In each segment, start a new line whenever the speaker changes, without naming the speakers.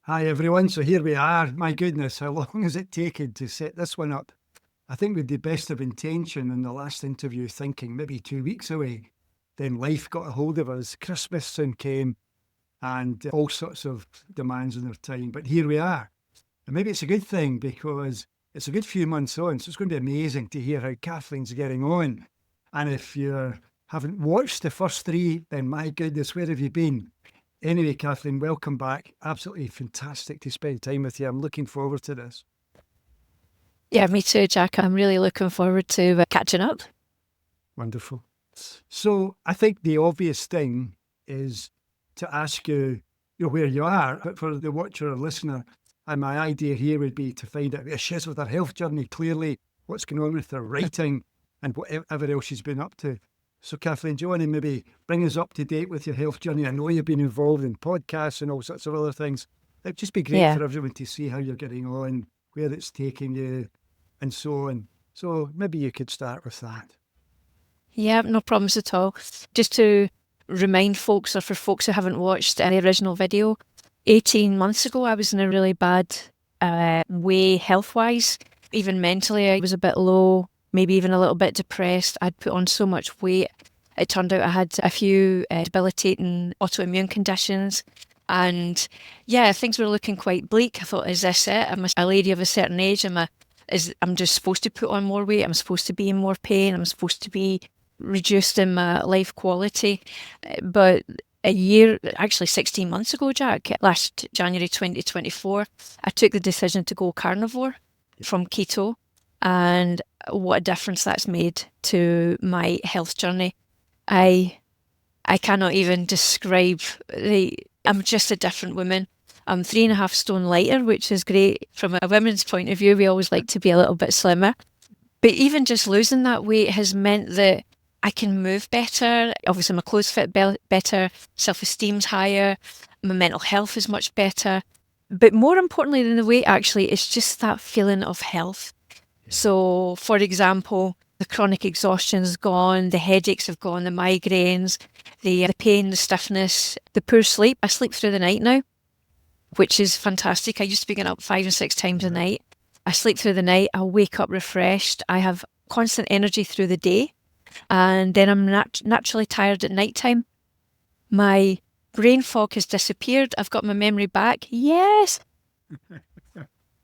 Hi everyone, so here we are. My goodness, how long has it taken to set this one up? I think with the best of intention in the last interview, thinking maybe 2 weeks away, then life got a hold of us. Christmas soon came and all sorts of demands on our time, but here we are. And maybe it's a good thing because it's a good few months on, so it's going to be amazing to hear how Kathleen's getting on. And if you haven't watched the first 3, then my goodness, where have you been? Anyway, Kathleen, welcome back. Absolutely fantastic to spend time with you. I'm looking forward to this.
Yeah, me too, Jack. I'm really looking forward to catching up.
Wonderful. So I think the obvious thing is to ask you, where you are. But for the watcher or listener, and my idea here would be to find out where she is with her health journey, clearly what's going on with her writing and whatever else she's been up to. So, Kathleen, do you want to maybe bring us up to date with your health journey? I know you've been involved in podcasts and all sorts of other things. It'd just be great for everyone to see how you're getting on, where it's taking you, and so on. So maybe you could start with that.
Yeah, no problems at all. Just to remind folks, or for folks who haven't watched any original video, 18 months ago, I was in a really bad way health-wise. Even mentally, I was a bit low, maybe even a little bit depressed. I'd put on so much weight. It turned out I had a few debilitating autoimmune conditions. And yeah, things were looking quite bleak. I thought, is this it? I'm a lady of a certain age. I'm just supposed to put on more weight. I'm supposed to be in more pain. I'm supposed to be reduced in my life quality. But a year, actually 16 months ago, Jack, last January 2024, I took the decision to go carnivore from keto. And what a difference that's made to my health journey. I cannot even describe I'm just a different woman. I'm 3.5 stone lighter, which is great from a woman's point of view. We always like to be a little bit slimmer. But even just losing that weight has meant that I can move better. Obviously, my clothes fit better. Self-esteem's higher. My mental health is much better. But more importantly than the weight, actually, it's just that feeling of health. So, for example, the chronic exhaustion's gone, the headaches have gone, the migraines, the pain, the stiffness, the poor sleep. I sleep through the night now, which is fantastic. I used to be getting up 5 and 6 times a night. I sleep through the night. I wake up refreshed. I have constant energy through the day. And then I'm naturally tired at night time. My brain fog has disappeared. I've got my memory back. Yes.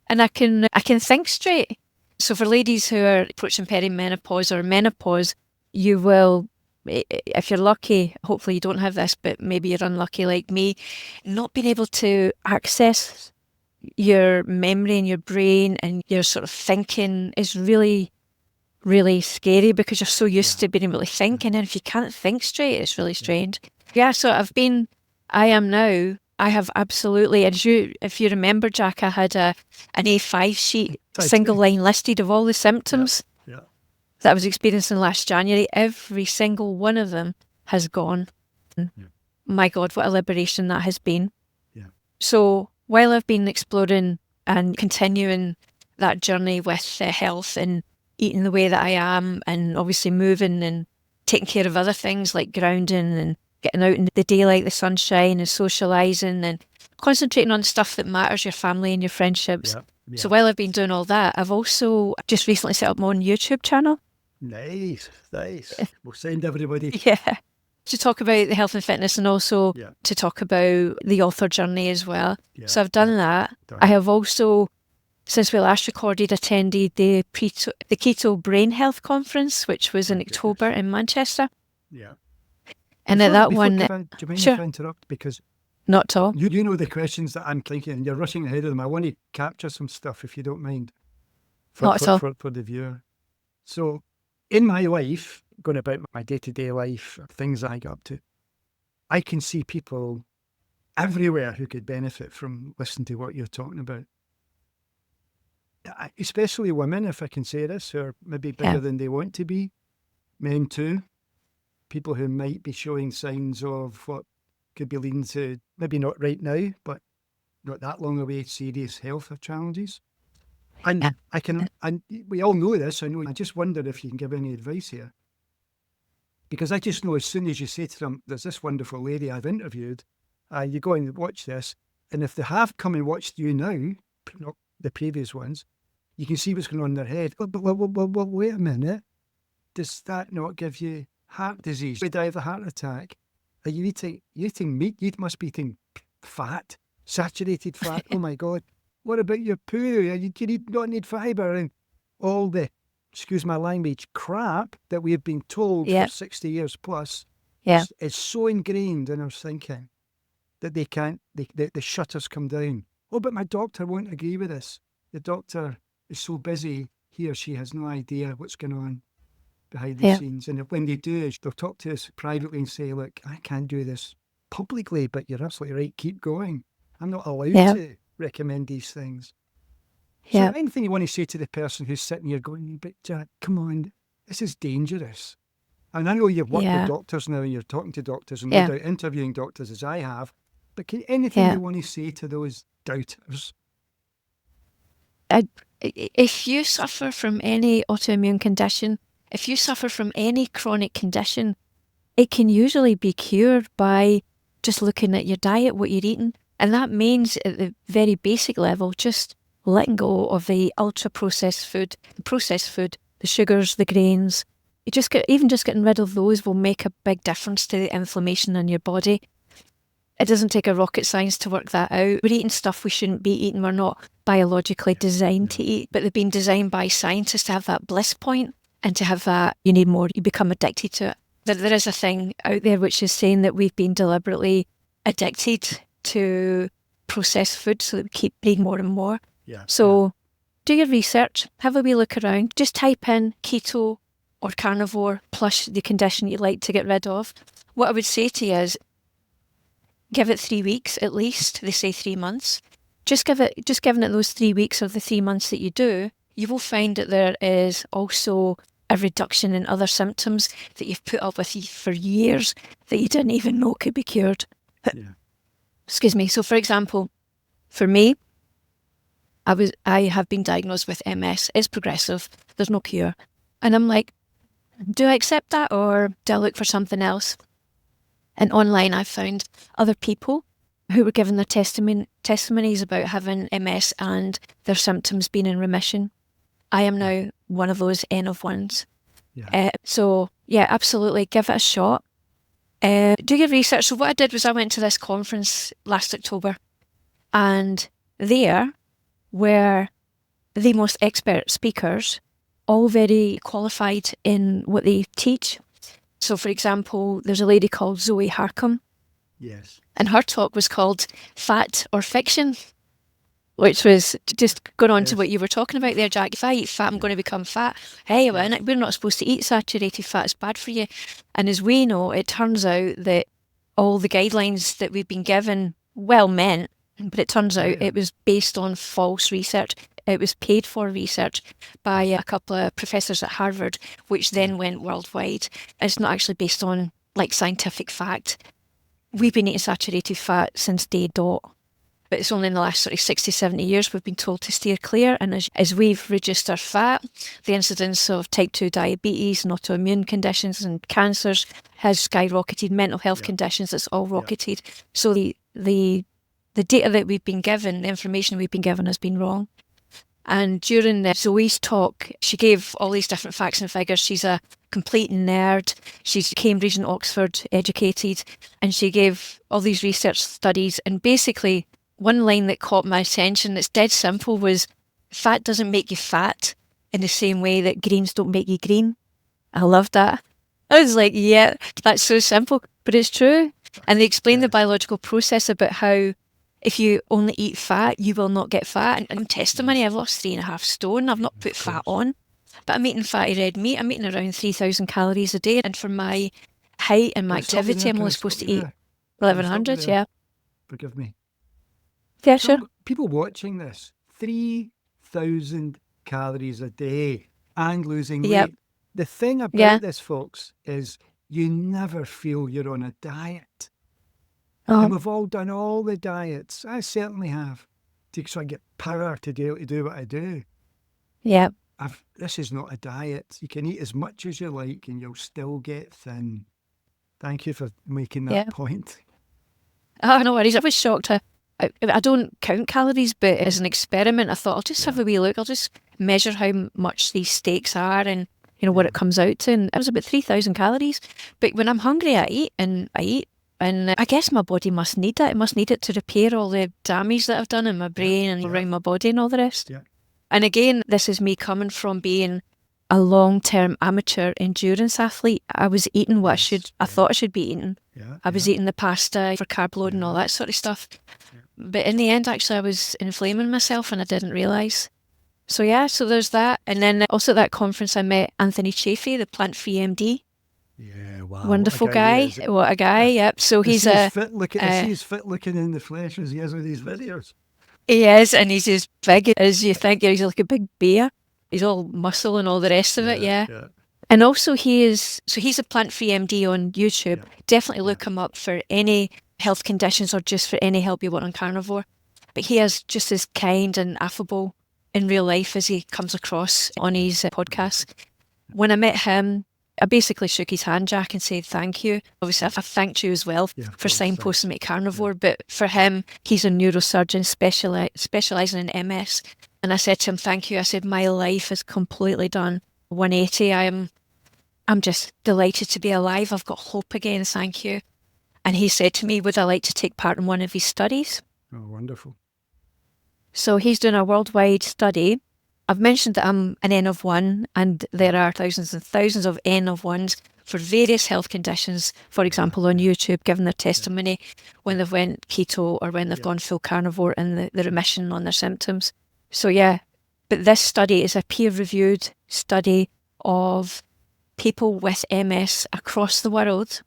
And I can think straight. So for ladies who are approaching perimenopause or menopause, you will, if you're lucky, hopefully you don't have this, but maybe you're unlucky like me, not being able to access your memory and your brain and your sort of thinking is really, really scary because you're so used to being able to think. And then if you can't think straight, it's really strange. Yeah, so I am now, I have absolutely, if you remember, Jack, I had an A5 sheet, single line listed of all the symptoms that I was experiencing last January. Every single one of them has gone. My God, what a liberation that has been. So while I've been exploring and continuing that journey with health and eating the way that I am, and obviously moving and taking care of other things like grounding and getting out in the daylight, the sunshine, and socialising and concentrating on stuff that matters, your family and your friendships. So while I've been doing all that, I've also just recently set up my own YouTube channel.
Nice. We'll send everybody.
To talk about the health and fitness and also to talk about the author journey as well. So I've done that. I have also, since we last recorded, attended the Keto Brain Health Conference, which was in October in Manchester. And at that one...
Do you mind if I interrupt? Because
not at all.
You know the questions that I'm thinking, and you're rushing ahead of them. I want to capture some stuff, if you don't mind.
Not at all.
For the viewer. So, in my life, going about my day-to-day life, things I got up to, I can see people everywhere who could benefit from listening to what you're talking about. Especially women, if I can say this, who are maybe bigger than they want to be. Men too. People who might be showing signs of what could be leading to, maybe not right now, but not that long away, serious health challenges. And and we all know this, I just wonder if you can give any advice here. Because I just know as soon as you say to them, there's this wonderful lady I've interviewed, you go and watch this, And if they have come and watched you now, not the previous ones, you can see what's going on in their head. But wait a minute. Does that not give you heart disease? You die of a heart attack. Are you eating meat? You must be eating fat, saturated fat. Oh my God. What about your poo? You not need fibre and all the, excuse my language, crap that we have been told
Yeah.
for 60 years plus.
Yeah.
It's so ingrained in our thinking that they can't, the shutters come down. Oh, but my doctor won't agree with this. The doctor is so busy, he or she has no idea what's going on behind the
Yeah.
scenes. And when they do, they'll talk to us privately and say, look, I can't do this publicly, but you're absolutely right, keep going. I'm not allowed
Yeah.
to recommend these things.
Yeah.
So anything you want to say to the person who's sitting here going, but Jack, come on, this is dangerous. And I know you've worked
Yeah.
with doctors now and you're talking to doctors and
Yeah.
no doubt interviewing doctors as I have, but anything
Yeah.
you want to say to those doubters?
If you suffer from any autoimmune condition, if you suffer from any chronic condition, it can usually be cured by just looking at your diet, what you're eating. And that means at the very basic level, just letting go of the ultra processed food, the sugars, the grains. Just getting rid of those will make a big difference to the inflammation in your body. It doesn't take a rocket science to work that out. We're eating stuff we shouldn't be eating. We're not biologically designed to eat, but they've been designed by scientists to have that bliss point and to have that, you need more, you become addicted to it. There is a thing out there which is saying that we've been deliberately addicted to processed food so that we keep eating more and more.
Yeah.
So do your research, have a wee look around, just type in keto or carnivore plus the condition you'd like to get rid of. What I would say to you is give it 3 weeks at least. They say 3 months. Just giving it those 3 weeks or the 3 months that you do, you will find that there is also a reduction in other symptoms that you've put up with for years that you didn't even know could be cured.
Yeah.
Excuse me. So for example, for me, I have been diagnosed with MS. It's progressive. There's no cure. And I'm like, do I accept that or do I look for something else? And online I found other people who were giving their testimonies about having MS and their symptoms being in remission. I am now one of those N of ones.
Yeah.
So yeah, absolutely, give it a shot. Do your research. So what I did was I went to this conference last October, and there were the most expert speakers, all very qualified in what they teach. So for example, there's a lady called Zoe Harcum.
Yes.
And her talk was called Fat or Fiction, which was just going on to what you were talking about there, Jack. If I eat fat, I'm going to become fat. Hey, we're not supposed to eat saturated fat. It's bad for you. And as we know, it turns out that all the guidelines that we've been given, well meant, but it turns out it was based on false research. It was paid for research by a couple of professors at Harvard, which then went worldwide. It's not actually based on like scientific fact. We've been eating saturated fat since day dot. But it's only in the last sort of 60, 70 years we've been told to steer clear. And as we've reduced our fat, the incidence of type 2 diabetes and autoimmune conditions and cancers has skyrocketed. Mental health conditions, it's all rocketed. So the data that we've been given, the information we've been given has been wrong. And during Zoe's talk, she gave all these different facts and figures. She's a complete nerd. She's Cambridge and Oxford educated. And she gave all these research studies. And basically, one line that caught my attention, that's dead simple, was fat doesn't make you fat in the same way that greens don't make you green. I loved that. I was like, yeah, that's so simple, but it's true. And they explained the biological process about how if you only eat fat, you will not get fat. And testimony, I've lost 3.5 stone. I've not put fat on, but I'm eating fatty red meat. I'm eating around 3,000 calories a day. And for my height and my activity, I'm only supposed to eat 1,100, yeah.
Forgive me.
Yeah, sure.
People watching this, 3,000 calories a day and losing weight. The thing about this, folks, is you never feel you're on a diet. And we've all done all the diets. I certainly have. So I get power to do what I do.
Yeah.
This is not a diet. You can eat as much as you like and you'll still get thin. Thank you for making that point.
Oh, no worries. I was shocked I don't count calories, but as an experiment, I thought I'll just have a wee look. I'll just measure how much these steaks are and, what it comes out to. And it was about 3,000 calories. But when I'm hungry, I eat and I eat. And I guess my body must need that. It must need it to repair all the damage that I've done in my brain and around my body and all the rest.
Yeah.
And again, this is me coming from being a long-term amateur endurance athlete. I was eating what I thought I should be eating.
Yeah.
I was eating the pasta for carb load and all that sort of stuff.
Yeah.
But in the end, actually, I was inflaming myself and I didn't realise. So there's that. And then also at that conference, I met Anthony Chaffee, the plant-free MD.
Yeah, wow.
Wonderful guy. What a guy, yep. So he's
fit looking. He's fit looking in the flesh as he is with these videos.
He is, and he's as big as you think. He's like a big bear. He's all muscle and all the rest of it, yeah. And also he's a plant-free MD on YouTube.
Yeah.
Definitely look him up for any health conditions or just for any help you want on carnivore. But he is just as kind and affable in real life as he comes across on his podcast. When I met him, I basically shook his hand, Jack, and said thank you. Obviously, I've thanked you as well for signposting me carnivore, but for him, he's a neurosurgeon specialising in MS. And I said to him, thank you. I said, my life is completely done 180. I'm just delighted to be alive. I've got hope again. Thank you. And he said to me, would I like to take part in one of his studies?
Oh, wonderful.
So he's doing a worldwide study. I've mentioned that I'm an N of 1 and there are thousands and thousands of N of 1s for various health conditions, for example, on YouTube, giving their testimony when they've went keto or when they've gone full carnivore and the remission on their symptoms. So but this study is a peer-reviewed study of people with MS across the world,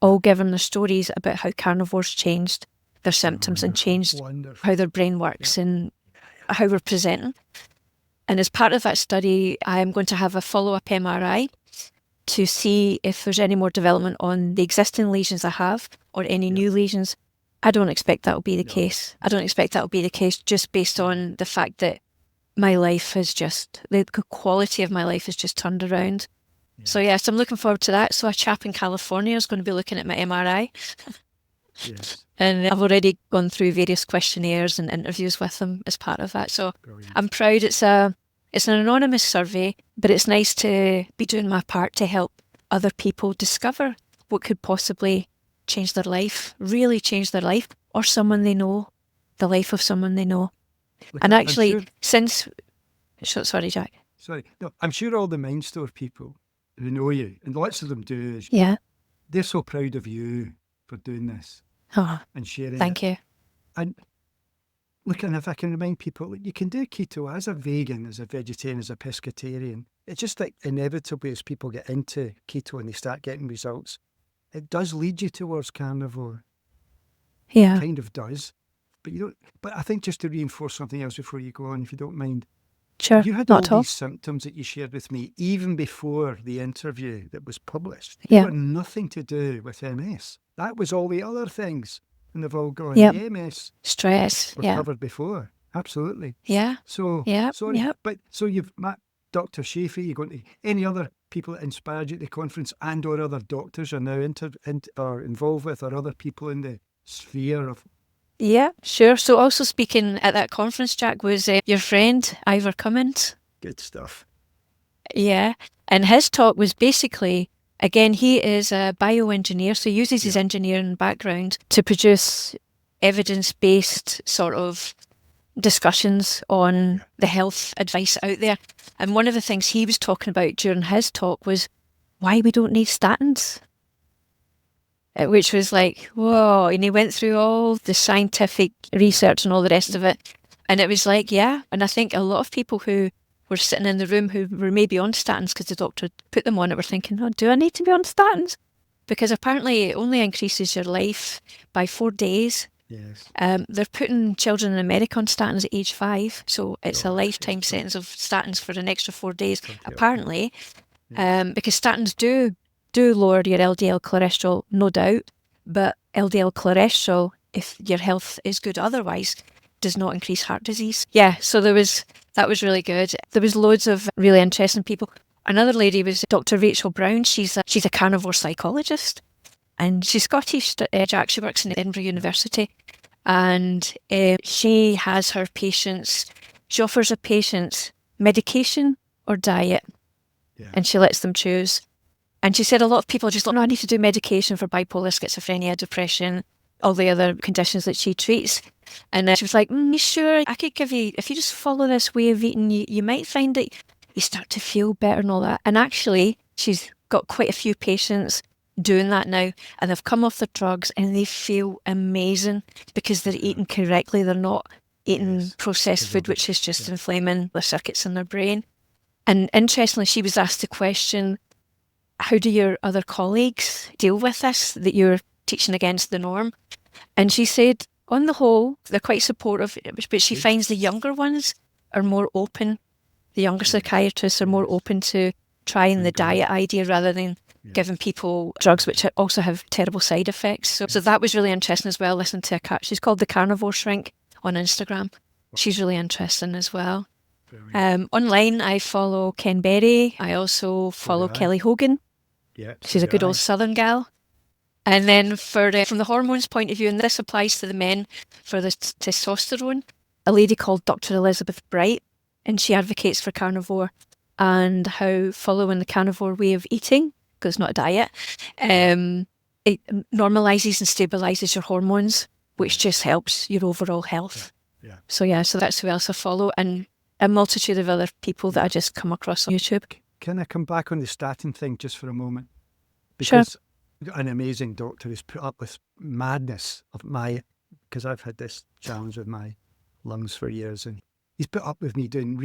all giving their stories about how carnivores changed their symptoms and changed how their brain works and how we're presenting. And as part of that study, I am going to have a follow-up MRI to see if there's any more development on the existing lesions I have or any new lesions. I don't expect that will be the case. I don't expect that will be the case just based on the fact that my life has the quality of my life has just turned around. So I'm looking forward to that. So a chap in California is going to be looking at my MRI.
Yes.
And I've already gone through various questionnaires and interviews with them as part of that. So
Brilliant.
I'm proud. It's an anonymous survey, but it's nice to be doing my part to help other people discover what could possibly change their life, really change their life, or someone they know, the life of someone they know.
Look,
And actually,
sorry, Jack. Sorry. No, I'm sure all the MindStore people who know you, and lots of them do, they're so proud of you for doing this and sharing
Thank you.
And look, and if I can remind people, you can do keto as a vegan, as a vegetarian, as a pescatarian. It's just like inevitably as people get into keto and they start getting results, it does lead you towards carnivore.
Yeah.
It kind of does. But you don't. But I think just to reinforce something else before you go on, if you don't mind.
Sure.
You had
Not
all
all.
these symptoms that you shared with me even before the interview that was published.
Yeah.
They were nothing to do with MS. That was all the other things. And they've all gone.
Yep.
The MS
Stress.
were covered before. Absolutely.
Yeah.
So,
Yeah.
sorry.
Yep.
But so you've met Dr. Chaffee, you're going to any other people that inspired you at the conference and or other doctors are now are involved with or other people in the sphere of.
Yeah, sure. So also speaking at that conference, Jack, was your friend, Ivor Cummins.
Good stuff.
Yeah. And his talk was basically, again, he is a bioengineer, so he uses his engineering background to produce evidence-based sort of discussions on the health advice out there. And one of the things he was talking about during his talk was why we don't need statins. Which was like, whoa. And he went through all the scientific research and all the rest of it. And it was like, yeah. And I think a lot of people who were sitting in the room who were maybe on statins because the doctor put them on it were thinking, oh, do I need to be on statins? Because apparently it only increases your life by 4 days.
Yes.
They're putting children in America on statins at age 5. So it's a lifetime sentence of statins for an extra 4 days, apparently. Because statins do lower your LDL cholesterol, no doubt, but LDL cholesterol, if your health is good otherwise, does not increase heart disease. Yeah, so that was really good. There was loads of really interesting people. Another lady was Dr. Rachel Brown. She's a carnivore psychologist, and she's Scottish, Jack. She works in Edinburgh University, And she has her patients, she offers her patients medication or diet, and she lets them choose. And she said a lot of people are just like, no, I need to do medication for bipolar, schizophrenia, depression, all the other conditions that she treats. And she was like, you sure? I could give you, if you just follow this way of eating, you might find that you start to feel better and all that. And actually, she's got quite a few patients doing that now, and they've come off their drugs and they feel amazing because they're eating correctly. They're not eating processed food, which is just inflaming the circuits in their brain. And interestingly, she was asked the question, how do your other colleagues deal with this, that you're teaching against the norm? And she said, on the whole, they're quite supportive, but she finds the younger ones are more open. The younger psychiatrists are more open to trying the diet idea rather than giving people drugs which also have terrible side effects. So that was really interesting as well, listening to a cat. She's called the Carnivore Shrink on Instagram. She's really interesting as well. Online, I follow Ken Berry. I also follow Kelly Hogan. She's a good old Southern gal. And then from the hormones point of view, and this applies to the men for the testosterone, a lady called Dr. Elizabeth Bright, and she advocates for carnivore and how following the carnivore way of eating, because it's not a diet, it normalizes and stabilizes your hormones, which just helps your overall health. So that's who else I follow, and a multitude of other people that I just come across on YouTube.
Can I come back on the statin thing just for a moment? Because an amazing doctor who's put up with madness of because I've had this challenge with my lungs for years, and he's put up with me doing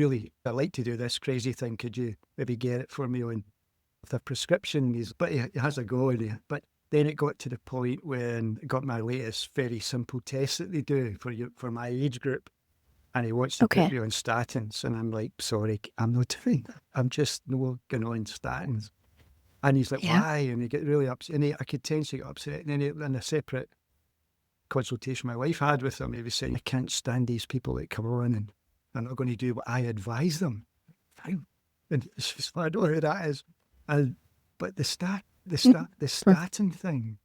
I like to do this crazy thing. Could you maybe get it for me on the prescription? But he has a go at it. But then it got to the point when I got my latest very simple test that they do for my age group. And he wants to put me on statins. And I'm like, sorry, I'm not doing that. I'm just not going on statins. And he's like, why? And he get really upset. And I could tend to get upset. And then in a separate consultation my wife had with him, he was saying, I can't stand these people that come on and they're not going to do what I advise them. And it's just, I don't know who that is. But the statin thing,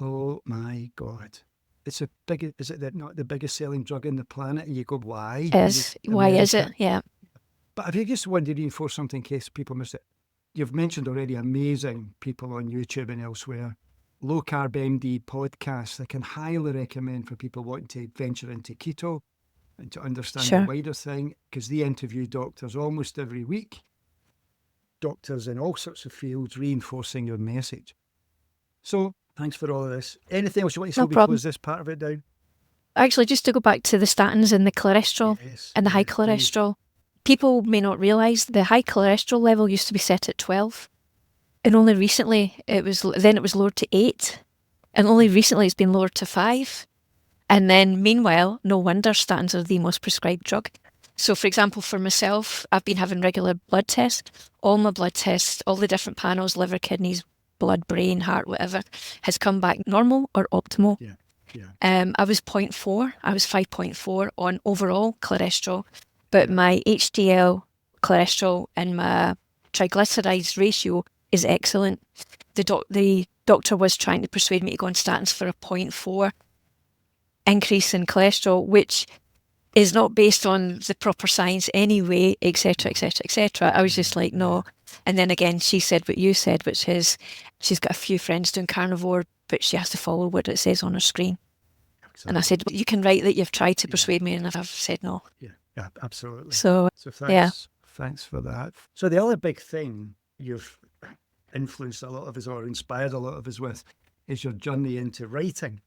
oh my God. Is it not the biggest selling drug on the planet? And you go, why?
Why is it? Yeah.
But if you just want to reinforce something in case people miss it, you've mentioned already amazing people on YouTube and elsewhere. Low Carb MD podcast I can highly recommend for people wanting to venture into keto and to understand the wider thing, because they interview doctors almost every week. Doctors in all sorts of fields reinforcing your message. So thanks for all of this. Anything else you want to say before we close this part of it down?
Actually, just to go back to the statins and the cholesterol and the high cholesterol, people may not realise the high cholesterol level used to be set at 12. And only recently it was lowered to 8. And only recently it's been lowered to 5. And then meanwhile, no wonder statins are the most prescribed drug. So for example, for myself, I've been having regular blood tests. All my blood tests, all the different panels, liver, kidneys, blood, brain, heart, whatever, has come back normal or optimal. I was 0.4. I was 5.4 on overall cholesterol, but my HDL cholesterol and my triglycerides ratio is excellent. The doctor was trying to persuade me to go on statins for a 0.4 increase in cholesterol, which is not based on the proper science anyway, etc., etc., etc. I was just like, no. And then again, she said what you said, which is she's got a few friends doing carnivore, but she has to follow what it says on her screen. Exactly. And I said, well, you can write that you've tried to persuade me, and I've said no.
Yeah, absolutely.
So
thanks for that. So the other big thing you've influenced a lot of us or inspired a lot of us with is your journey into writing.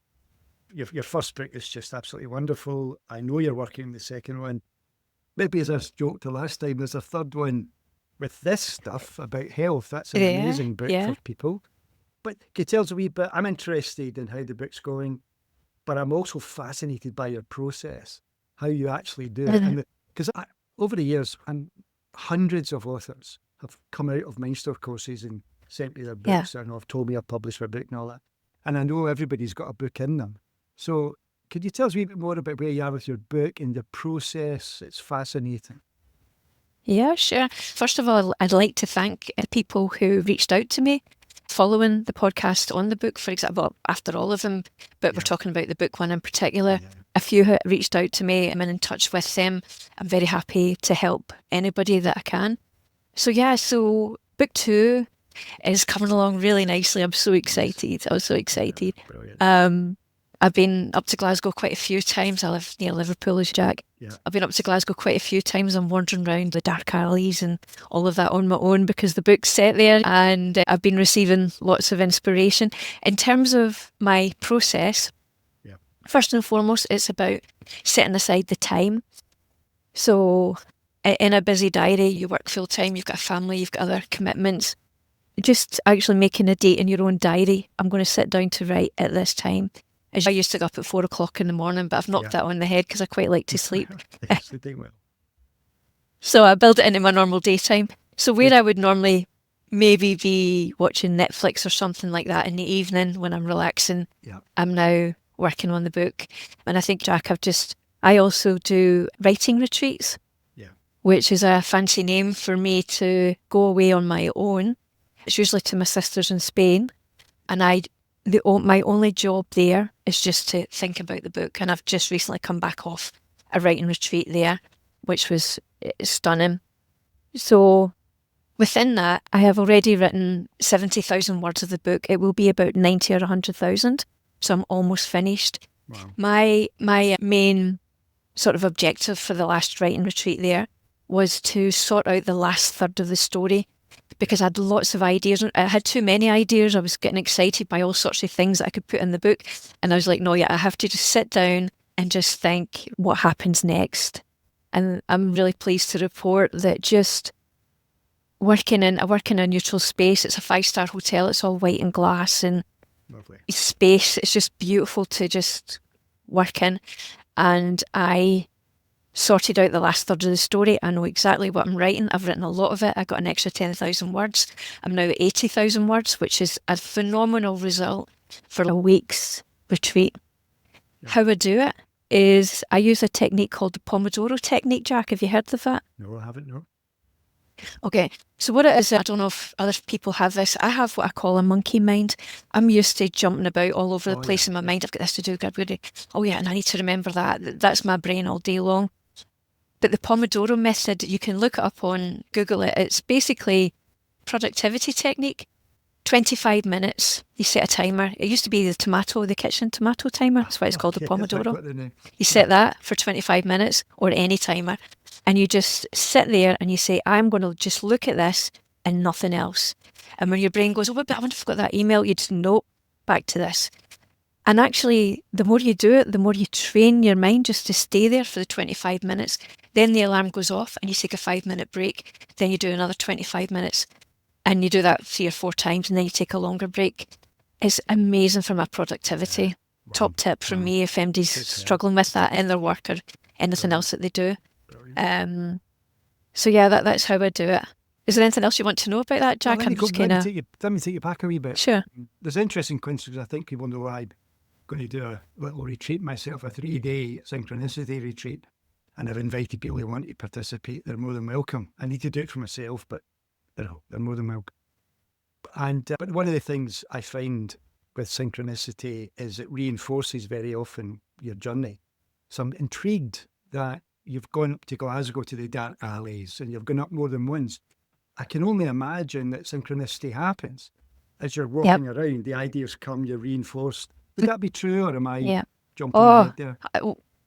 Your first book is just absolutely wonderful. I know you're working on the second one. Maybe as I joked the last time, there's a third one with this stuff about health. That's an amazing book for people. But can you tell us a wee bit? I'm interested in how the book's going, but I'm also fascinated by your process, how you actually do it. Because over the years, hundreds of authors have come out of MindShares courses and sent me their books, and have told me I've published their book and all that. And I know everybody's got a book in them. So could you tell us a wee bit more about where you are with your book and the process? It's fascinating.
Yeah, sure. First of all, I'd like to thank people who reached out to me following the podcast on the book, for example, after all of them, but we're talking about the book one in particular. A few have reached out to me. I'm in touch with them. I'm very happy to help anybody that I can. So book 2 is coming along really nicely. I'm so excited. I was so excited. I've been up to Glasgow quite a few times. I live near Liverpool, as Jack. I've been up to Glasgow quite a few times. I'm wandering around the dark alleys and all of that on my own because the book's set there, and I've been receiving lots of inspiration. In terms of my process, first and foremost, it's about setting aside the time. So in a busy diary, you work full time, you've got a family, you've got other commitments. Just actually making a date in your own diary. I'm going to sit down to write at this time. I used to get up at 4 o'clock in the morning, but I've knocked that on the head because I quite like to sleep. So I build it into my normal daytime. So where I would normally maybe be watching Netflix or something like that in the evening when I'm relaxing, I'm now working on the book. And I think, Jack, I also do writing retreats, which is a fancy name for me to go away on my own. It's usually to my sisters in Spain, and my only job there is just to think about the book. And I've just recently come back off a writing retreat there, which was stunning. So within that, I have already written 70,000 words of the book. It will be about 90 or 100,000. So I'm almost finished.
Wow.
My main sort of objective for the last writing retreat there was to sort out the last third of the story, because I had lots of ideas. I had too many ideas. I was getting excited by all sorts of things that I could put in the book. And I was like, no, I have to just sit down and just think what happens next. And I'm really pleased to report that just I work in a neutral space. It's a 5-star hotel. It's all white and glass and
Lovely.
Space. It's just beautiful to just work in. And I sorted out the last third of the story. I know exactly what I'm writing. I've written a lot of it. I got an extra 10,000 words. I'm now at 80,000 words, which is a phenomenal result for a week's retreat. How I do it is I use a technique called the Pomodoro technique. Jack, have you heard of that?
No, I haven't, no.
Okay, so what it is, I don't know if other people have this. I have what I call a monkey mind. I'm used to jumping about all over the place in my mind. I've got this to do, and I need to remember that. That's my brain all day long. But the Pomodoro method, you can look it up on Google it. It's basically productivity technique. 25 minutes, you set a timer. It used to be the kitchen tomato timer. That's why it's called the Pomodoro. You set that for 25 minutes or any timer. And you just sit there and you say, I'm going to just look at this and nothing else. And when your brain goes, but I wonder if I've got that email, you just, nope, back to this. And actually, the more you do it, the more you train your mind just to stay there for the 25 minutes. Then the alarm goes off and you take a 5-minute break. Then you do another 25 minutes. And you do that 3 or 4 times and then you take a longer break. It's amazing for my productivity. Wow. Top tip from me if MD's struggling with that in their work or anything else that they do. So that's how I do it. Is there anything else you want to know about that, Jack?
Let me take you back a wee bit.
Sure.
There's interesting coincidences. I think people know I'm going to do a little retreat myself, a 3-day synchronicity retreat. And I've invited people who want to participate. They're more than welcome. I need to do it for myself, but they're more than welcome. And but one of the things I find with synchronicity is it reinforces very often your journey. So I'm intrigued that you've gone up to Glasgow to the dark alleys and you've gone up more than once. I can only imagine that synchronicity happens as you're walking around. The ideas come, you're reinforced. Would that be true, or am I jumping ahead there?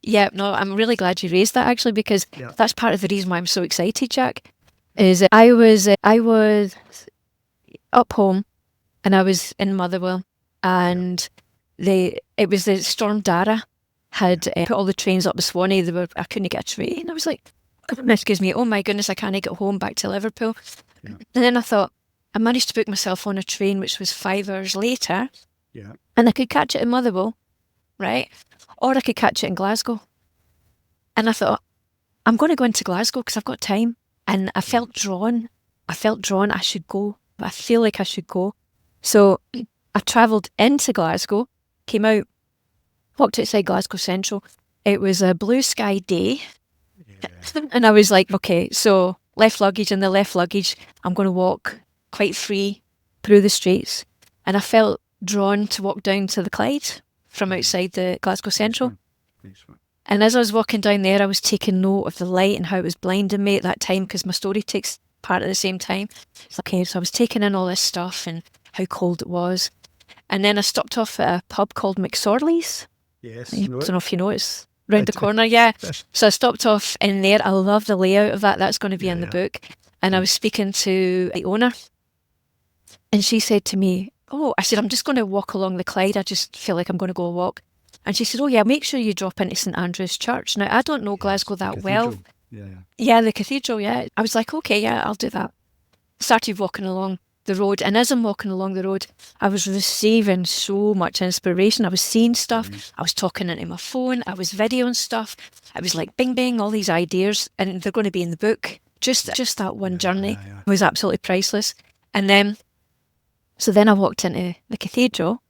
Yeah, no, I'm really glad you raised that actually, because that's part of the reason why I'm so excited, Jack. Is I was up home and I was in Motherwell, and it was the Storm Dara had put all the trains up the Swanee. I couldn't get a train. I was like, excuse me, oh my goodness, I can't get home back to Liverpool. And then I thought, I managed to book myself on a train which was 5 hours later, and I could catch it in Motherwell, right? Or I could catch it in Glasgow. And I thought, I'm going to go into Glasgow because I've got time. And I felt drawn. I should go. I feel like I should go. So I travelled into Glasgow, came out, walked outside Glasgow Central. It was a blue sky day. And I was like, okay, so left luggage in the left luggage. I'm going to walk quite free through the streets. And I felt drawn to walk down to the Clyde from outside the Glasgow Central.
Nice one.
And as I was walking down there, I was taking note of the light and how it was blinding me at that time, because my story takes part at the same time. It's okay, so I was taking in all this stuff and how cold it was. And then I stopped off at a pub called McSorley's.
Yes.
I
know
don't
it.
know if you know, it's round the
do.
corner, yeah. So I stopped off in there. I love the layout of that. That's going to be in the book. And I was speaking to the owner, and she said to me, oh, I said, I'm just going to walk along the Clyde. I just feel like I'm going to go walk. And she said, oh yeah, make sure you drop into St Andrew's Church. Now, I don't know Glasgow that well. Yeah, the cathedral, yeah. I was like, okay, yeah, I'll do that. Started walking along the road, and as I'm walking along the road, I was receiving so much inspiration. I was seeing stuff, I was talking into my phone, I was videoing stuff. I was like, bing, bing, all these ideas, and they're going to be in the book. Just that one journey was absolutely priceless. And then, so then I walked into the cathedral.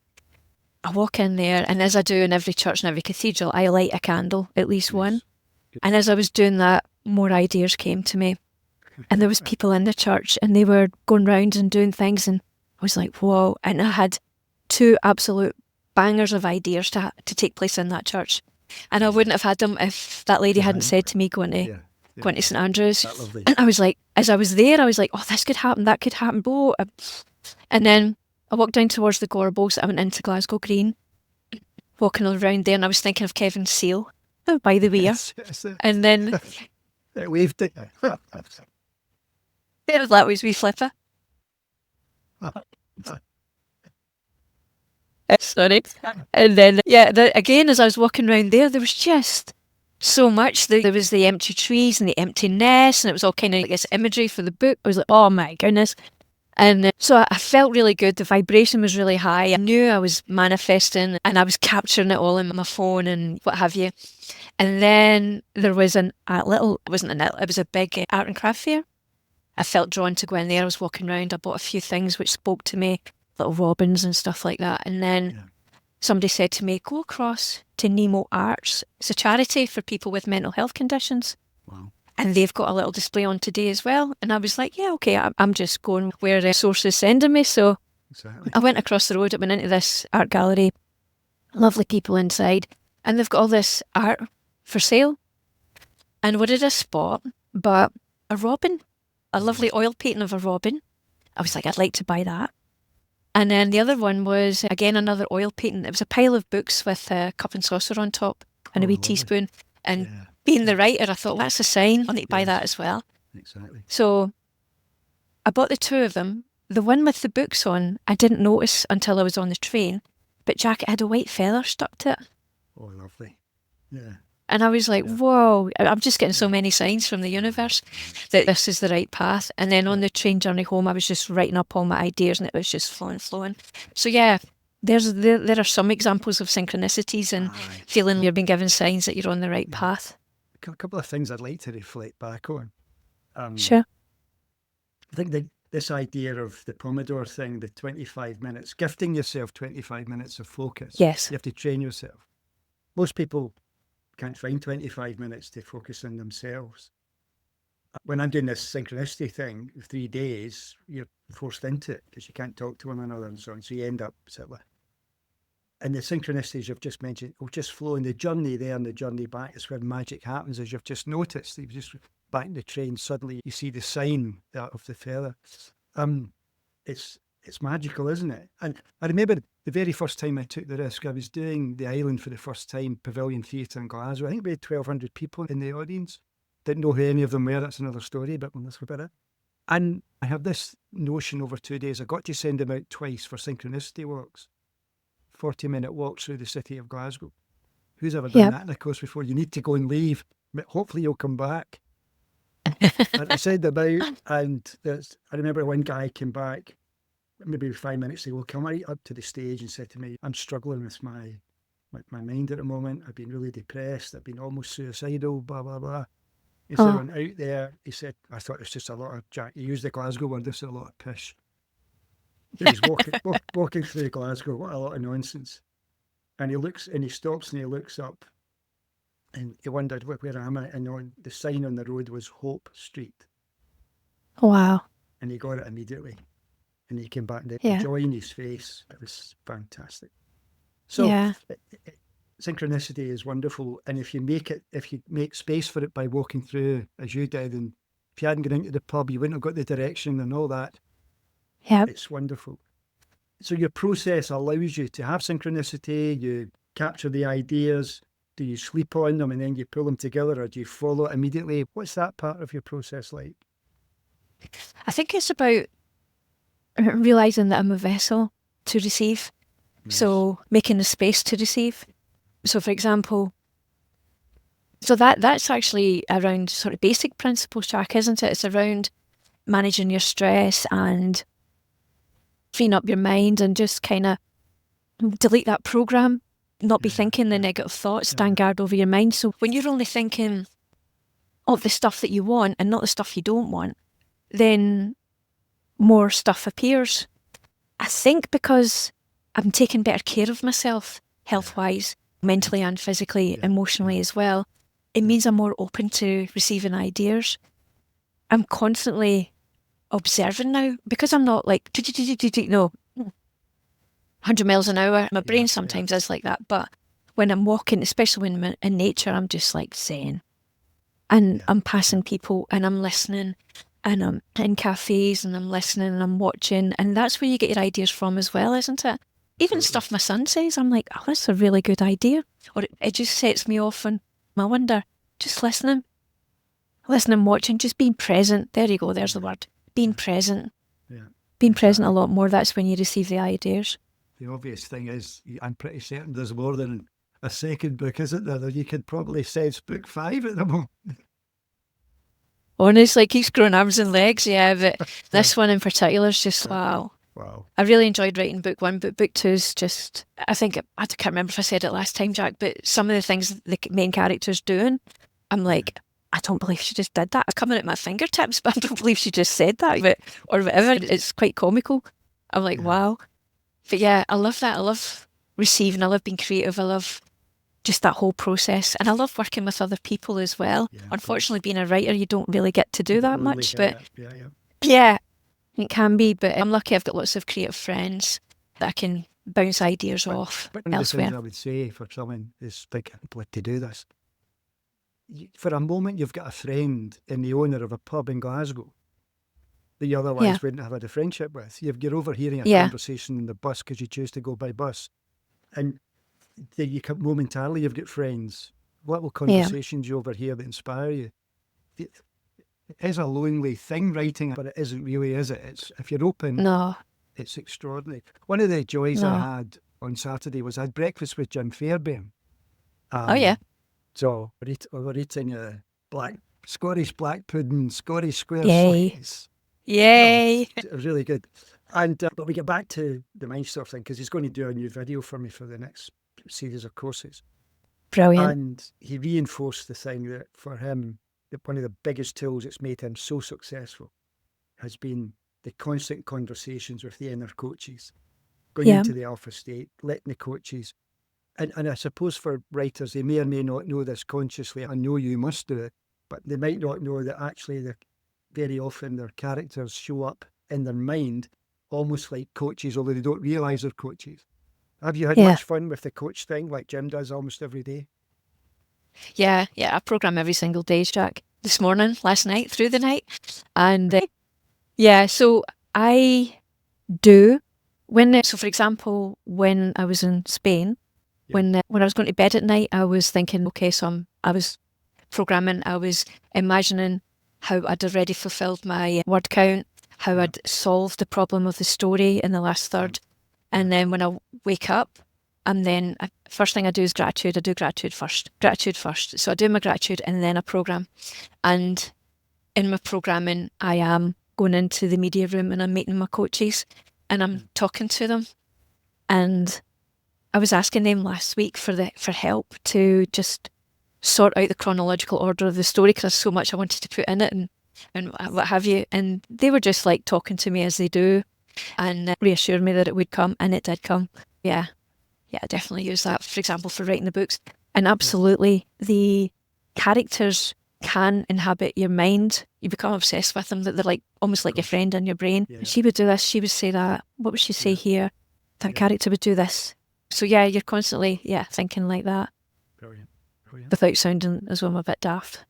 I walk in there, and as I do in every church and every cathedral, I light a candle, at least one. And as I was doing that, more ideas came to me. And there was people in the church, and they were going round and doing things, and I was like, whoa. And I had 2 absolute bangers of ideas to take place in that church. And I wouldn't have had them if that lady hadn't said to me going to St Andrews. And I was like, as I was there, I was like, oh, this could happen, that could happen. And then I walked down towards the Gorbals. I went into Glasgow Green, walking around there, and I was thinking of Kevin's seal by the weir. And then
it waved it.
That was wee flipper. Sorry. And then, again, as I was walking around there was just so much. There was the empty trees and the empty nests, and it was all kind of, I guess, imagery for the book. I was like, oh my goodness. And so I felt really good. The vibration was really high. I knew I was manifesting, and I was capturing it all in my phone and what have you. And then there was it was a big art and craft fair. I felt drawn to go in there. I was walking around. I bought a few things which spoke to me, little robins and stuff like that. And then somebody said to me, go across to Nemo Arts. It's a charity for people with mental health conditions.
Wow.
And they've got a little display on today as well. And I was like, yeah, okay, I'm just going where the source is sending me. So I went across the road. I went into this art gallery. Lovely people inside. And they've got all this art for sale. And what did I spot? But a robin. A lovely oil painting of a robin. I was like, I'd like to buy that. And then the other one was, again, another oil painting. It was a pile of books with a cup and saucer on top and a wee teaspoon. And being the writer, I thought, well, that's a sign. I need to buy that as well.
Exactly.
So I bought the 2 of them. The one with the books on, I didn't notice until I was on the train. But Jack, it had a white feather stuck to it.
Oh, lovely. Yeah.
And I was like, whoa, I'm just getting so many signs from the universe that this is the right path. And then on the train journey home, I was just writing up all my ideas, and it was just flowing. So yeah, there are some examples of synchronicities and feeling you're being given signs that you're on the right path.
A couple of things I'd like to reflect back on.
Sure.
I think that this idea of the Pomodoro thing, the 25 minutes, gifting yourself 25 minutes of focus.
Yes.
You have to train yourself. Most people can't find 25 minutes to focus on themselves. When I'm doing this synchronicity thing, 3 days, you're forced into it because you can't talk to one another and so on. So you end up sort of, and the synchronicities you've just mentioned will just flow in the journey there and the journey back. It's where magic happens, as you've just noticed. You've just back in the train, suddenly you see the sign of the feather. It's magical, isn't it? And I remember the very first time I took the risk, I was doing the island for the first time, Pavilion Theatre in Glasgow. I think we had 1,200 people in the audience. Didn't know who any of them were. That's another story, but that's about it. And I have this notion over 2 days. I got to send them out twice for synchronicity walks, 40-minute walks through the city of Glasgow. Who's ever done that in a course before? You need to go and leave. Hopefully you'll come back. And I sent them out, and I remember one guy came back, maybe 5 minutes ago, come right up to the stage and said to me, I'm struggling with my mind at the moment. I've been really depressed. I've been almost suicidal, blah, blah, blah. He said, when out there, he said, I thought it was just a lot of Jack. He used the Glasgow word, this is a lot of pish. He was walking through Glasgow, what a lot of nonsense. And he looks, and he stops and he looks up, and he wondered, where am I? And on the sign on the road was Hope Street.
Wow.
And he got it immediately. and he came back and the
Yeah.
joy in his face, it was fantastic. So
Yeah.
synchronicity is wonderful, and if you make space for it by walking through as you did, and if you hadn't got into the pub, you wouldn't have got the direction and all that.
Yeah.
It's wonderful. So your process allows you to have synchronicity, you capture the ideas, do you sleep on them and then you pull them together, or do you follow it immediately? What's that part of your process like?
I think it's about realizing that I'm a vessel to receive.
Nice.
So making the space to receive. So for example, so that's actually around sort of basic principles, Jack, isn't it? It's around managing your stress and freeing up your mind and just kind of delete that program, not be thinking the negative thoughts, stand guard over your mind. So when you're only thinking of the stuff that you want and not the stuff you don't want, then more stuff appears. I think because I'm taking better care of myself, health-wise, mentally and physically, emotionally as well, it means I'm more open to receiving ideas. I'm constantly observing now, because I'm not like, no, 100 miles an hour. My brain sometimes is like that, but when I'm walking, especially when I'm in nature, I'm just like zen. And I'm passing people and I'm listening, and I'm in cafes and I'm listening and I'm watching, and that's where you get your ideas from as well, isn't it? Even stuff my son says, I'm like, oh, that's a really good idea. Or it just sets me off, and I wonder, just listening, watching, just being present. There you go, there's the word. Being present.
Yeah.
Being present a lot more, that's when you receive the ideas.
The obvious thing is, I'm pretty certain there's more than a second book, isn't there? You could probably say it's book 5 at the moment.
Honestly, keeps growing arms and legs, yeah, but this one in particular is just, wow.
Wow.
I really enjoyed writing book 1, but book 2 is just, I can't remember if I said it last time, Jack, but some of the things the main character's doing, I'm like, I don't believe she just did that. It's coming at my fingertips, but I don't believe she just said that, or whatever. It's quite comical. I'm like, wow. But yeah, I love that. I love receiving. I love being creative. I love just that whole process. And I love working with other people as well.
Yeah,
unfortunately, being a writer, you don't really get to do that much. But
yeah,
it can be. But I'm lucky I've got lots of creative friends that I can bounce ideas off
but one of the
elsewhere.
things I would say for someone is thinking to do this, for a moment you've got a friend in the owner of a pub in Glasgow that you otherwise wouldn't have had a friendship with. You're overhearing a conversation in the bus because you choose to go by bus, and you can momentarily you've got friends, little conversations you overhear that inspire you. It is a lonely thing, writing, but it isn't really, is it? It's, if you're open, it's extraordinary. One of the joys I had on Saturday was I had breakfast with Jim Fairbairn. So we're eating Scottish black pudding, Scottish square slices.
Yay!
No, really good. And but we get back to the MindShares thing because he's going to do a new video for me for the next series of courses.
Brilliant.
And he reinforced the thing that for him, one of the biggest tools that's made him so successful has been the constant conversations with the inner coaches, going into the alpha state, letting the coaches. And I suppose for writers, they may or may not know this consciously. I know you must do it, but they might not know that actually very often their characters show up in their mind almost like coaches, although they don't realise they're coaches. Have you had much fun with the coach thing like Jim does almost every day?
Yeah, I program every single day, Jack. This morning, last night, through the night. And so I do. So for example, when I was in Spain, when I was going to bed at night, I was thinking, okay, so I was programming, I was imagining how I'd already fulfilled my word count, how I'd solved the problem of the story in the last third. And then when I wake up, and then first thing I do is gratitude. I do gratitude first. So I do my gratitude and then I program. And in my programming, I am going into the media room and I'm meeting my coaches and I'm talking to them. And I was asking them last week for help to just sort out the chronological order of the story because there's so much I wanted to put in it and what have you. And they were just like talking to me as they do and reassured me that it would come, and it did come. Yeah, I definitely use that, for example, for writing the books. And absolutely, the characters can inhabit your mind, you become obsessed with them, that they're like almost like your friend in your brain.
Yeah.
She would do this, she would say that, what would she say
Yeah.
here? That
Yeah.
character would do this. So yeah, you're constantly thinking like that
Brilliant. Brilliant.
without sounding as though I'm a bit daft.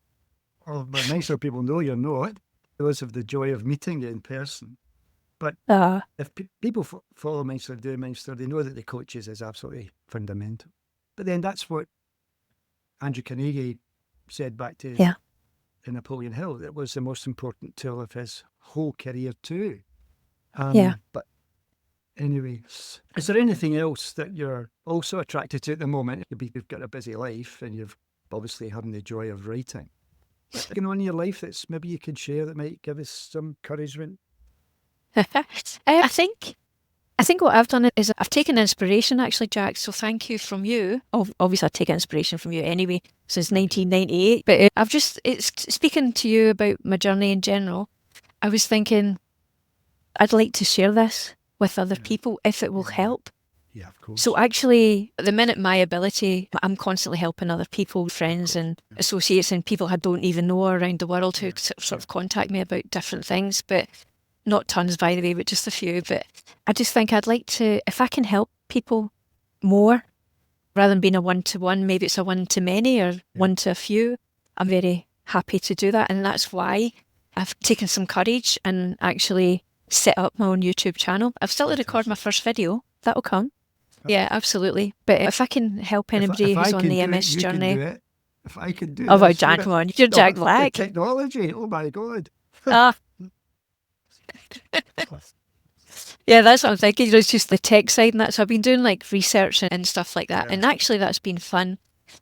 Well, but nicer people know you're not. Those have the joy of meeting you in person. But if people follow Mindster, do Mindster, they know that the coaches is absolutely fundamental. But then that's what Andrew Carnegie said back to Napoleon Hill. It was the most important tool of his whole career too. But anyway, is there anything else that you're also attracted to at the moment? You've got a busy life and you've obviously having the joy of writing. What's going on in your life that's maybe you could share that might give us some encouragement?
I think what I've done is I've taken inspiration, actually, Jack. So thank you from you. Obviously, I take inspiration from you anyway since 1998. But it's speaking to you about my journey in general. I was thinking I'd like to share this with other people if it will help.
Yeah, of course.
So actually, the minute my ability, I'm constantly helping other people, friends and associates and people I don't even know around the world who sort of contact me about different things. But not tons, by the way, but just a few. But I just think I'd like to, if I can help people more, rather than being a one-to-one, maybe it's a one-to-many or one-to-a-few, I'm very happy to do that. And that's why I've taken some courage and actually set up my own YouTube channel. I've still to record my first video. That'll come. Yeah, absolutely. But if I can help anybody who's on the MS journey.
Can do it. If I can do it.
Oh, wow, Jack, come on. You're Jack Black.
Technology. Oh, my God.
Yeah, that's what I'm thinking. It's just the tech side and that. So I've been doing like research and stuff like that. And actually that's been fun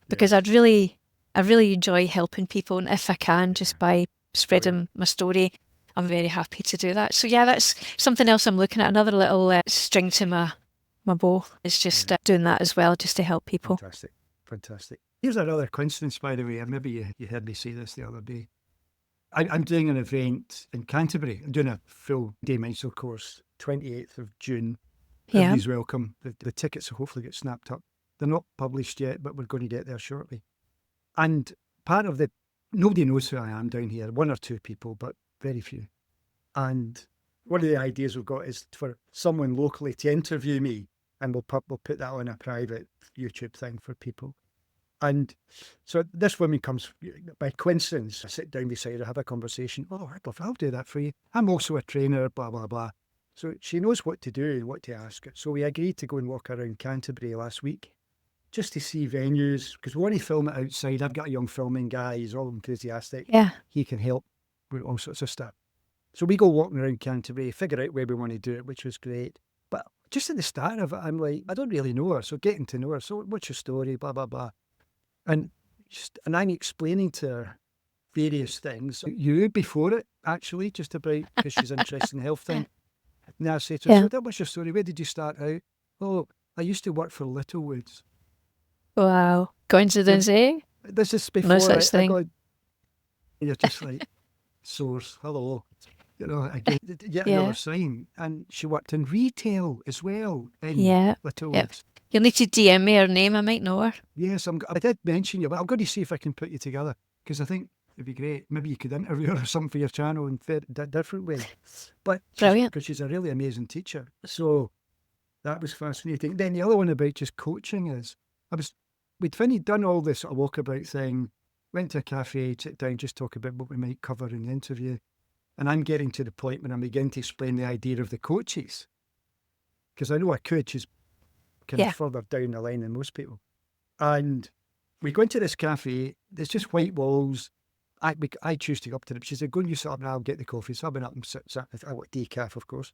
because I really enjoy helping people. And if I can, just by spreading my story, I'm very happy to do that. So yeah, that's something else I'm looking at. Another little string to my bow. It's just doing that as well, just to help people.
Fantastic. Here's another coincidence, by the way. And maybe you heard me say this the other day. I'm doing an event in Canterbury. I'm doing a full day Mindful course, 28th of June. Everybody's welcome. The tickets will hopefully get snapped up. They're not published yet, but we're going to get there shortly. And part of nobody knows who I am down here, one or two people, but very few. And one of the ideas we've got is for someone locally to interview me, and we'll put that on a private YouTube thing for people. And so this woman comes by coincidence. I sit down beside her, have a conversation. Oh, I'll do that for you. I'm also a trainer, blah, blah, blah. So she knows what to do and what to ask. So we agreed to go and walk around Canterbury last week just to see venues, because we want to film it outside. I've got a young filming guy. He's all enthusiastic.
Yeah.
He can help with all sorts of stuff. So we go walking around Canterbury, figure out where we want to do it, which was great. But just at the start of it, I'm like, I don't really know her. So getting to know her. So what's your story? Blah, blah, blah. And I'm explaining to her various things. You before it, actually, just about, because she's interested in health thing. And I say to her, so that was your story. Where did you start out? Oh, I used to work for Littlewoods.
Wow. Coincidence, eh?
This is before
no such thing.
You're just like, source, hello. You know, again, yet another sign. And she worked in retail as well in Littlewoods. Yep.
You'll need to DM me her name. I might know her.
Yes, I did mention you, but I'm going to see if I can put you together, because I think it'd be great. Maybe you could interview her or something for your channel in a different way. But brilliant, because she's a really amazing teacher. So that was fascinating. Then the other one about just coaching is, we'd done all this sort of walkabout thing, went to a cafe, sit down, just talk about what we might cover in the interview. And I'm getting to the point when I'm beginning to explain the idea of the coaches. Because I know a coach is kind of further down the line than most people. And we go into this cafe, there's just white walls. I choose to go up to them. She said, go and you sit up and I'll get the coffee. So I went up and sit. I want decaf, of course.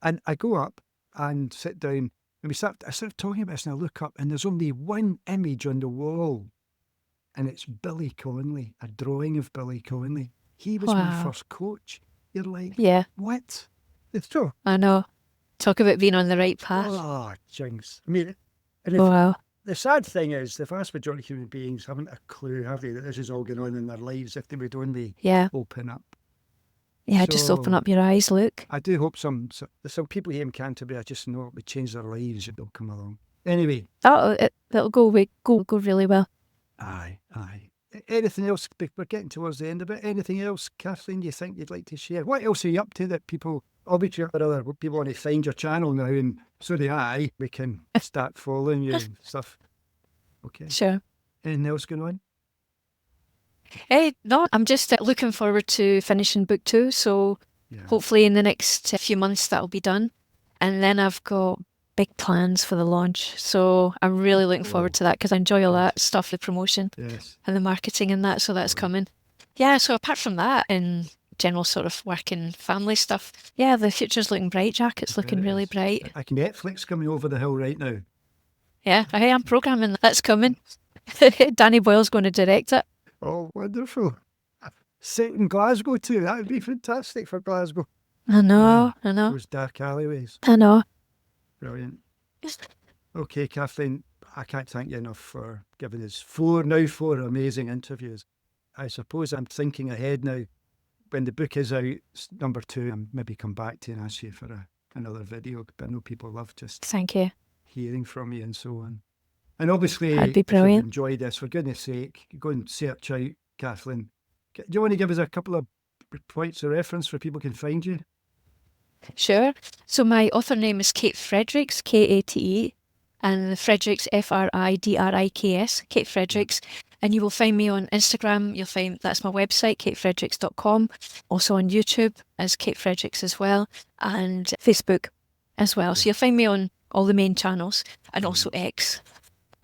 And I go up and sit down, and I started talking about this, and I look up and there's only one image on the wall. And it's Billy Conley, a drawing of Billy Conley. He was my first coach. You're like, what? It's true.
I know. Talk about being on the right path.
Oh, jinx. I mean, the sad thing is the vast majority of human beings haven't a clue, have they, that this is all going on in their lives if they would only open up.
Yeah, just open up your eyes, look.
I do hope there's some people here in Canterbury, I just know it would change their lives if they'll come along. Anyway.
It'll go really well.
Aye. Anything else? We're getting towards the end of it. Anything else, Kathleen, you think you'd like to share? What else are you up to that people, obviously, other people want to find your channel now, and so do I. We can start following you and stuff. Okay.
Sure.
Anything else going on?
Hey, no, I'm just looking forward to finishing book 2. So hopefully in the next few months that'll be done. And then I've got big plans for the launch. So I'm really looking forward to that because I enjoy all that stuff, the promotion and the marketing and that. So that's coming. Yeah, so apart from that and general sort of work and family stuff, yeah, the future's looking bright, Jack. It's looking really bright.
I can Netflix coming over the hill right now.
Yeah, I am programming. That's coming. Danny Boyle's going to direct it.
Oh, wonderful. Set in Glasgow too. That would be fantastic for Glasgow.
I know.
Those dark alleyways.
I know.
Brilliant. Okay, Kathleen, I can't thank you enough for giving us 4 amazing interviews. I suppose I'm thinking ahead now. When the book is out, number 2, I'll maybe come back to you and ask you for another video. But I know people love just
Thank you.
hearing from you and so on. And obviously,
That'd be
if you've
brilliant.
enjoyed this, for goodness sake, go and search out Kathleen. Do you want to give us a couple of points of reference where people can find you?
Sure. So my author name is Kate Fridriks, Kate, and the Fridriks, Fridriks, Kate Fridriks. And you will find me on Instagram. You'll find that's my website, katefridriks.com. Also on YouTube as Kate Fridriks as well, and Facebook as well. So you'll find me on all the main channels and also X.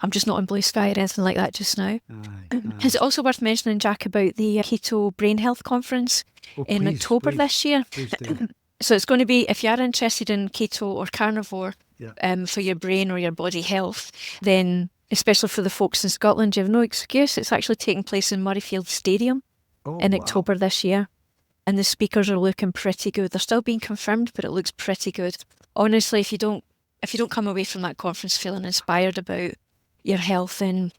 I'm just not on Blue Sky or anything like that just now. Is it also worth mentioning, Jack, about the Keto Brain Health Conference in October this year?
Please do.
So it's going to be, if you are interested in keto or carnivore for your brain or your body health, then especially for the folks in Scotland, you have no excuse. It's actually taking place in Murrayfield Stadium in October this year. And the speakers are looking pretty good. They're still being confirmed, but it looks pretty good. Honestly, if you don't come away from that conference feeling inspired about your health, then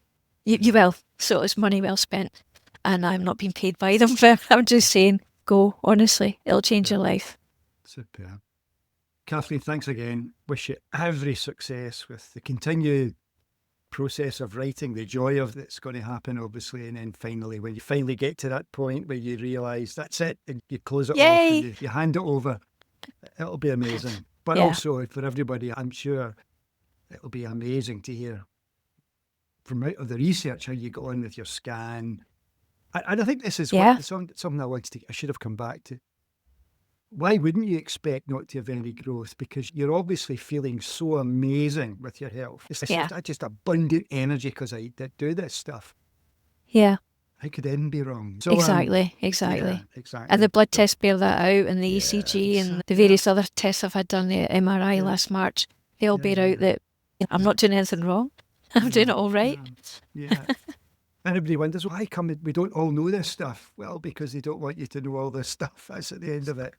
you will. So it's money well spent. And I'm not being paid by them, but I'm just saying, go, honestly. It'll change your life.
Superb. Kathleen, thanks again. Wish you every success with the continued process of writing, the joy of it's going to happen, obviously, and then finally, when you finally get to that point where you realise that's it, and you close it off and you hand it over, it'll be amazing. But also, for everybody, I'm sure it'll be amazing to hear from out of the research how you got on with your scan. And I think this is something I should have come back to. Why wouldn't you expect not to have any growth? Because you're obviously feeling so amazing with your health. It's just abundant energy because I did do this stuff.
Yeah.
How could anything be wrong? So,
exactly.
Exactly.
And the blood tests bear that out, and the ECG and the various other tests I've had done, the MRI last March, they all bear out that I'm not doing anything wrong. I'm doing it all right.
Yeah. Everybody wonders, why come we don't all know this stuff? Well, because they don't want you to know all this stuff. That's at the end of it.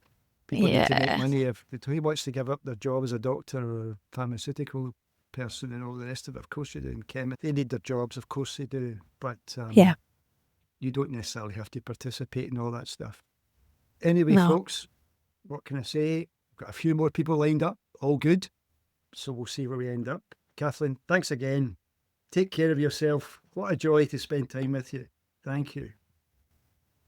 People need to make money. Who wants to give up their job as a doctor or a pharmaceutical person and all the rest of it? Of course you do. In chemistry, they need their jobs. Of course they do. But you don't necessarily have to participate in all that stuff. Anyway, folks, what can I say? We've got a few more people lined up. All good. So we'll see where we end up. Kathleen, thanks again. Take care of yourself. What a joy to spend time with you. Thank you.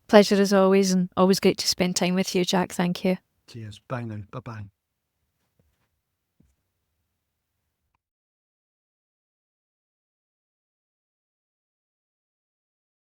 Pleasure as always, and always great to spend time with you, Jack. Thank you.
Cheers. Bye now. Bye-bye.